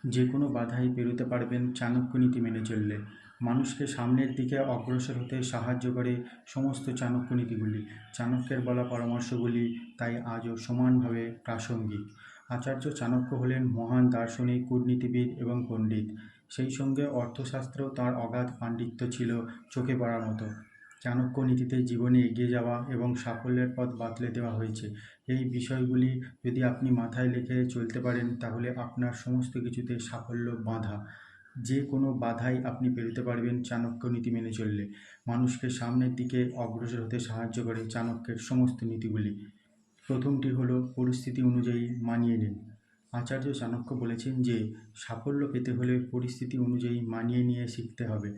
যে কোনো বাধাই পেরোতে পারবেন চাণক্য নীতি মেনে চললে। মানুষকে সামনের দিকে অগ্রসর হতে সাহায্য করে সমস্ত চাণক্য নীতিগুলি। চাণক্যের বলা পরামর্শগুলি তাই আজও সমানভাবে প্রাসঙ্গিক। আচার্য চাণক্য হলেন মহান দার্শনিক, কূটনীতিবিদ এবং পণ্ডিত। সেই সঙ্গে অর্থশাস্ত্রেও তাঁর অগাধ পাণ্ডিত্য ছিল চোখে পড়ার মতো। চাণক্য নীতিতে জীবনে এগিয়ে যাওয়া এবং সাফল্যের পথ বাতলে দেওয়া হয়েছে। এই বিষয়গুলি যদি আপনি মাথায় রেখে চলতে পারেন তাহলে আপনার সমস্ত কিছুতে সাফল্য বাঁধা। যে কোনো বাধাই আপনি পেরোতে পারবেন চাণক্য নীতি মেনে চললে। মানুষকে সামনের দিকে অগ্রসর হতে সাহায্য করে চাণক্যের সমস্ত নীতিগুলি। প্রথমটি হলো পরিস্থিতি অনুযায়ী মানিয়ে নিন। আচার্য চাণক্য বলেছেন যে সাফল্য পেতে হলে পরিস্থিতি অনুযায়ী মানিয়ে নিয়ে শিখতে হবে।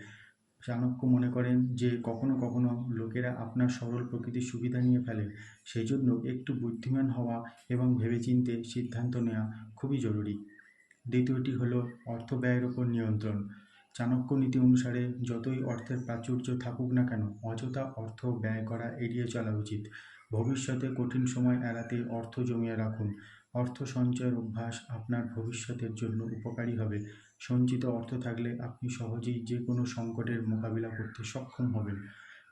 চাণক্য মনে করেন যে কখনো কখনো লোকেরা আপনার সরল প্রকৃতির সুবিধা নিয়ে ফেলে। সেই জন্য একটু বুদ্ধিমান হওয়া এবং ভেবেচিন্তে সিদ্ধান্ত নেওয়া খুবই জরুরি। দ্বিতীয়টি হলো অর্থ ব্যয়ের ওপর নিয়ন্ত্রণ। চাণক্য নীতি অনুসারে যতই অর্থের প্রাচুর্য থাকুক না কেন, অযথা অর্থ ব্যয় করা এড়িয়ে চলা উচিত। ভবিষ্যতে কঠিন সময় এড়াতে অর্থ জমিয়ে রাখুন। অর্থ সঞ্চয়ের অভ্যাস আপনার ভবিষ্যতের জন্য উপকারী হবে। সঞ্চিত অর্থ থাকলে আপনি সহজেই যে কোনো সংকটের মোকাবিলা করতে সক্ষম হবেন।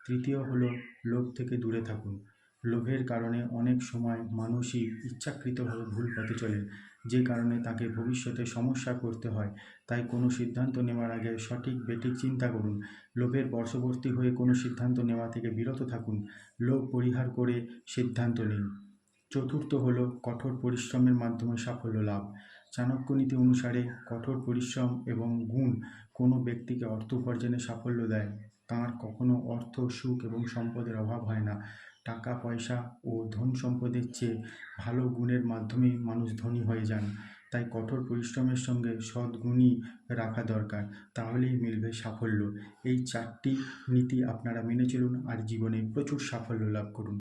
তৃতীয় হলো লোভ থেকে দূরে থাকুন। লোভের কারণে অনেক সময় মানুষই ইচ্ছাকৃতভাবে ভুল পথে চলেন, যে কারণে তাকে ভবিষ্যতে সমস্যা করতে হয়। তাই কোনো সিদ্ধান্ত নেওয়ার আগে সঠিক বেঠিক চিন্তা করুন। লোভের বশবর্তী হয়ে কোনো সিদ্ধান্ত নেওয়া থেকে বিরত থাকুন। লোভ পরিহার করে সিদ্ধান্ত নিন। চতুর্থ হলো কঠোর পরিশ্রমের মাধ্যমে সাফল্য লাভ। চাণক্য নীতি অনুসারে কঠোর পরিশ্রম এবং গুণ কোনো ব্যক্তিকে অর্থ উপার্জনে সাফল্য দেয়। তাঁর কখনো অর্থ, সুখ এবং সম্পদের অভাব হয় না। টাকা পয়সা ও ধন সম্পদের চেয়ে ভালো গুণের মাধ্যমেই মানুষ ধনী হয়ে যান। তাই কঠোর পরিশ্রমের সঙ্গে সদ্গুণই রাখা দরকার, তাহলেই মিলবে সাফল্য। এই চারটি নীতি আপনারা মেনে চলুন আর জীবনে প্রচুর সাফল্য লাভ করুন।